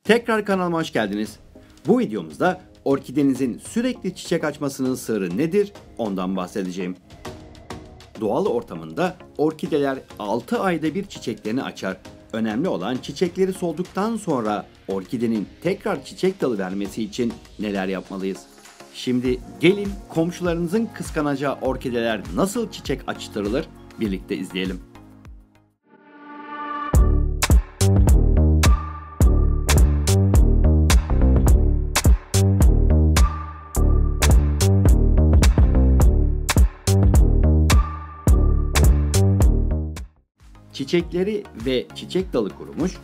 Tekrar kanalıma hoş geldiniz. Bu videomuzda orkidenizin sürekli çiçek açmasının sırrı nedir ondan bahsedeceğim. Doğal ortamında orkideler 6 ayda bir çiçeklerini açar. Önemli olan çiçekleri solduktan sonra orkidenin tekrar çiçek dalı vermesi için neler yapmalıyız? Şimdi gelin komşularınızın kıskanacağı orkideler nasıl çiçek açtırılır birlikte izleyelim. Çiçekleri ve çiçek dalı kurumuş,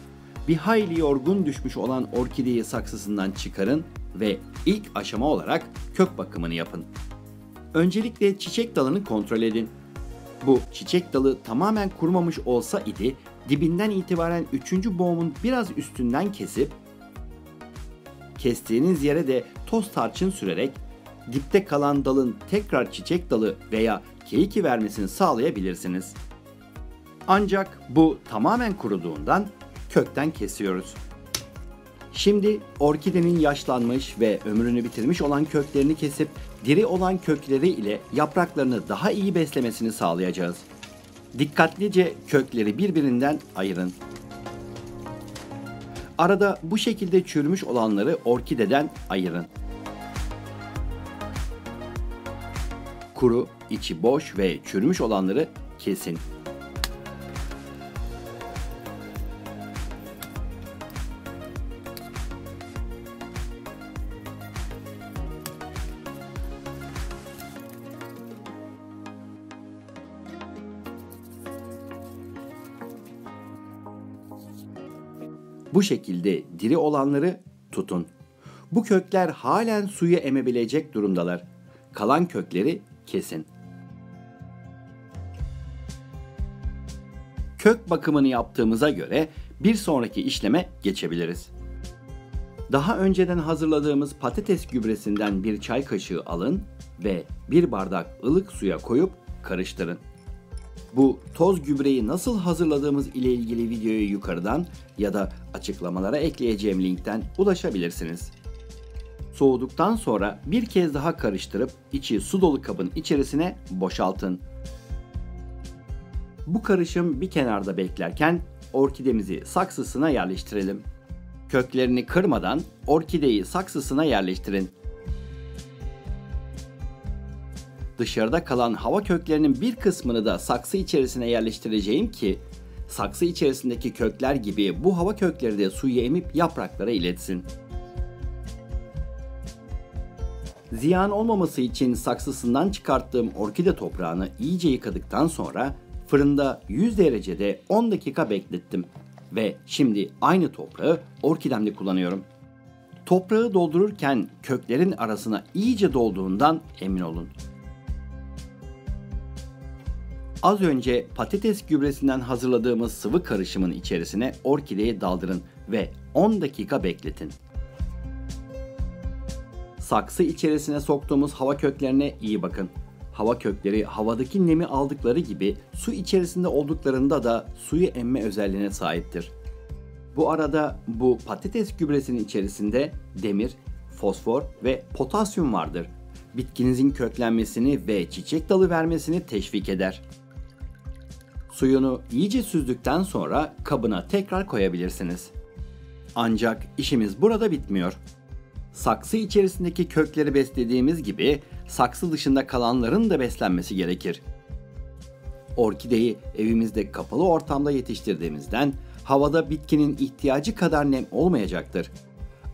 bir hayli yorgun düşmüş olan orkideyi saksısından çıkarın ve ilk aşama olarak kök bakımını yapın. Öncelikle çiçek dalını kontrol edin. Bu çiçek dalı tamamen kurumamış olsa idi, dibinden itibaren 3. boğumun biraz üstünden kesip, kestiğiniz yere de toz tarçın sürerek dipte kalan dalın tekrar çiçek dalı veya keyiki vermesini sağlayabilirsiniz. Ancak bu tamamen kuruduğundan kökten kesiyoruz. Şimdi orkidenin yaşlanmış ve ömrünü bitirmiş olan köklerini kesip diri olan kökleri ile yapraklarını daha iyi beslemesini sağlayacağız. Dikkatlice kökleri birbirinden ayırın. Arada bu şekilde çürümüş olanları orkideden ayırın. Kuru, içi boş ve çürümüş olanları kesin. Bu şekilde diri olanları tutun. Bu kökler halen suyu emebilecek durumdalar. Kalan kökleri kesin. Kök bakımını yaptığımıza göre bir sonraki işleme geçebiliriz. Daha önceden hazırladığımız patates gübresinden bir çay kaşığı alın ve bir bardak ılık suya koyup karıştırın. Bu toz gübreyi nasıl hazırladığımız ile ilgili videoyu yukarıdan ya da açıklamalara ekleyeceğim linkten ulaşabilirsiniz. Soğuduktan sonra bir kez daha karıştırıp içi su dolu kabın içerisine boşaltın. Bu karışım bir kenarda beklerken orkidemizi saksısına yerleştirelim. Köklerini kırmadan orkideyi saksısına yerleştirin. Dışarıda kalan hava köklerinin bir kısmını da saksı içerisine yerleştireceğim ki saksı içerisindeki kökler gibi bu hava kökleri de suyu emip yapraklara iletsin. Ziyan olmaması için saksısından çıkarttığım orkide toprağını iyice yıkadıktan sonra fırında 100 derecede 10 dakika beklettim ve şimdi aynı toprağı orkidemde kullanıyorum. Toprağı doldururken köklerin arasına iyice dolduğundan emin olun. Az önce patates gübresinden hazırladığımız sıvı karışımın içerisine orkideyi daldırın ve 10 dakika bekletin. Saksı içerisine soktuğumuz hava köklerine iyi bakın. Hava kökleri havadaki nemi aldıkları gibi su içerisinde olduklarında da suyu emme özelliğine sahiptir. Bu arada bu patates gübresinin içerisinde demir, fosfor ve potasyum vardır. Bitkinizin köklenmesini ve çiçek dalı vermesini teşvik eder. Suyunu iyice süzdükten sonra kabına tekrar koyabilirsiniz. Ancak işimiz burada bitmiyor. Saksı içerisindeki kökleri beslediğimiz gibi saksı dışında kalanların da beslenmesi gerekir. Orkideyi evimizde kapalı ortamda yetiştirdiğimizden havada bitkinin ihtiyacı kadar nem olmayacaktır.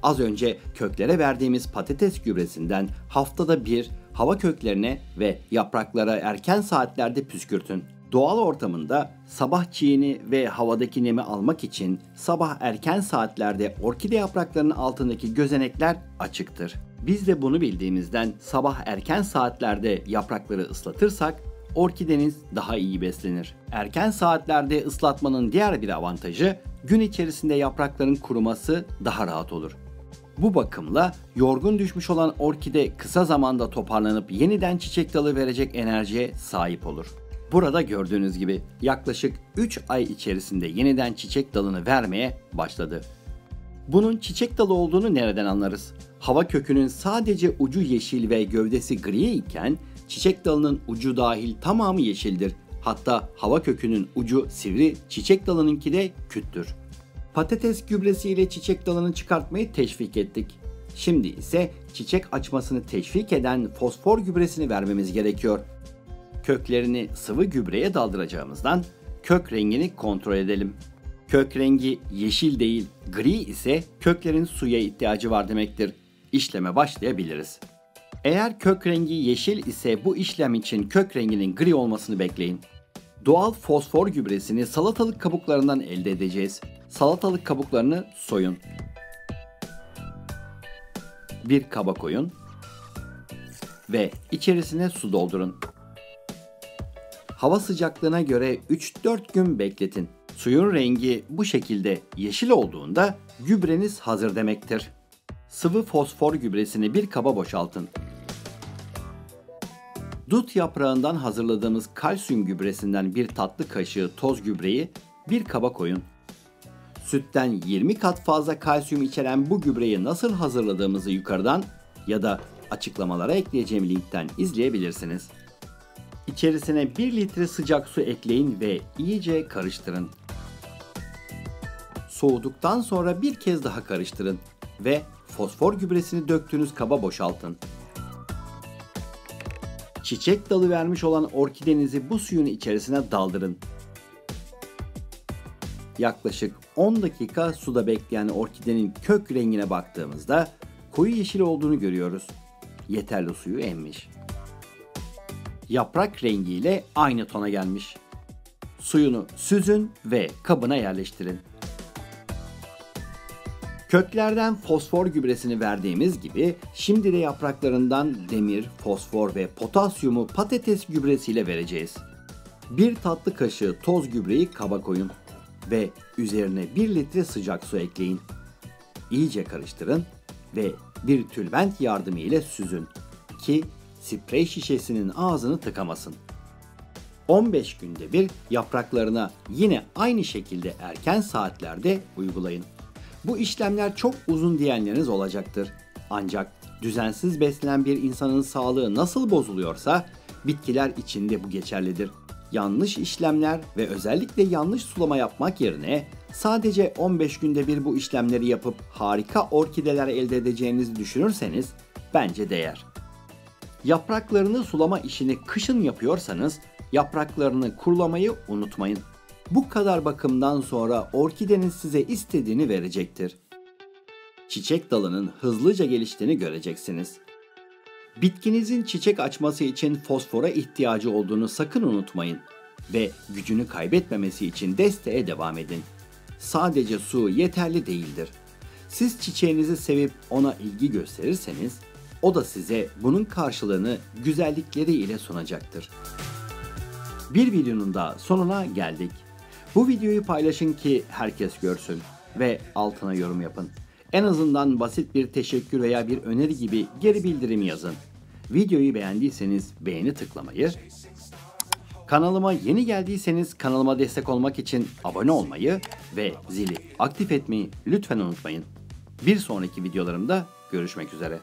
Az önce köklere verdiğimiz patates gübresinden haftada bir hava köklerine ve yapraklara erken saatlerde püskürtün. Doğal ortamında sabah çiğini ve havadaki nemi almak için sabah erken saatlerde orkide yapraklarının altındaki gözenekler açıktır. Biz de bunu bildiğimizden sabah erken saatlerde yaprakları ıslatırsak orkideniz daha iyi beslenir. Erken saatlerde ıslatmanın diğer bir avantajı gün içerisinde yaprakların kuruması daha rahat olur. Bu bakımla yorgun düşmüş olan orkide kısa zamanda toparlanıp yeniden çiçek dalı verecek enerjiye sahip olur. Burada gördüğünüz gibi yaklaşık 3 ay içerisinde yeniden çiçek dalını vermeye başladı. Bunun çiçek dalı olduğunu nereden anlarız? Hava kökünün sadece ucu yeşil ve gövdesi gri iken çiçek dalının ucu dahil tamamı yeşildir. Hatta hava kökünün ucu sivri, çiçek dalınınki de küttür. Patates gübresi ile çiçek dalını çıkartmayı teşvik ettik. Şimdi ise çiçek açmasını teşvik eden fosfor gübresini vermemiz gerekiyor. Köklerini sıvı gübreye daldıracağımızdan kök rengini kontrol edelim. Kök rengi yeşil değil, gri ise köklerin suya ihtiyacı var demektir. İşleme başlayabiliriz. Eğer kök rengi yeşil ise bu işlem için kök renginin gri olmasını bekleyin. Doğal fosfor gübresini salatalık kabuklarından elde edeceğiz. Salatalık kabuklarını soyun. Bir kaba koyun ve içerisine su doldurun. Hava sıcaklığına göre 3-4 gün bekletin. Suyun rengi bu şekilde yeşil olduğunda gübreniz hazır demektir. Sıvı fosfor gübresini bir kaba boşaltın. Dut yaprağından hazırladığımız kalsiyum gübresinden bir tatlı kaşığı toz gübreyi bir kaba koyun. Sütten 20 kat fazla kalsiyum içeren bu gübreyi nasıl hazırladığımızı yukarıdan ya da açıklamalara ekleyeceğim linkten izleyebilirsiniz. İçerisine 1 litre sıcak su ekleyin ve iyice karıştırın. Soğuduktan sonra bir kez daha karıştırın ve fosfor gübresini döktüğünüz kaba boşaltın. Çiçek dalı vermiş olan orkidenizi bu suyun içerisine daldırın. Yaklaşık 10 dakika suda bekleyen orkidenin kök rengine baktığımızda koyu yeşil olduğunu görüyoruz. Yeterli suyu emmiş. Yaprak rengiyle aynı tona gelmiş. Suyunu süzün ve kabına yerleştirin. Köklerden fosfor gübresini verdiğimiz gibi şimdi de yapraklarından demir, fosfor ve potasyumu patates gübresiyle vereceğiz. Bir tatlı kaşığı toz gübreyi kaba koyun ve üzerine 1 litre sıcak su ekleyin. İyice karıştırın ve bir tülbent yardımı ile süzün ki sprey şişesinin ağzını tıkamasın. 15 günde bir yapraklarına yine aynı şekilde erken saatlerde uygulayın. Bu işlemler çok uzun diyenleriniz olacaktır. Ancak düzensiz beslenen bir insanın sağlığı nasıl bozuluyorsa bitkiler için de bu geçerlidir. Yanlış işlemler ve özellikle yanlış sulama yapmak yerine sadece 15 günde bir bu işlemleri yapıp harika orkideler elde edeceğinizi düşünürseniz bence değer. Yapraklarını sulama işini kışın yapıyorsanız yapraklarını kurulamayı unutmayın. Bu kadar bakımdan sonra orkideniz size istediğini verecektir. Çiçek dalının hızlıca geliştiğini göreceksiniz. Bitkinizin çiçek açması için fosfora ihtiyacı olduğunu sakın unutmayın ve gücünü kaybetmemesi için desteğe devam edin. Sadece su yeterli değildir. Siz çiçeğinizi sevip ona ilgi gösterirseniz o da size bunun karşılığını güzellikleri ile sunacaktır. Bir videonun da sonuna geldik. Bu videoyu paylaşın ki herkes görsün ve altına yorum yapın. En azından basit bir teşekkür veya bir öneri gibi geri bildirim yazın. Videoyu beğendiyseniz beğeni tıklamayı, kanalıma yeni geldiyseniz kanalıma destek olmak için abone olmayı ve zili aktif etmeyi lütfen unutmayın. Bir sonraki videolarımda görüşmek üzere.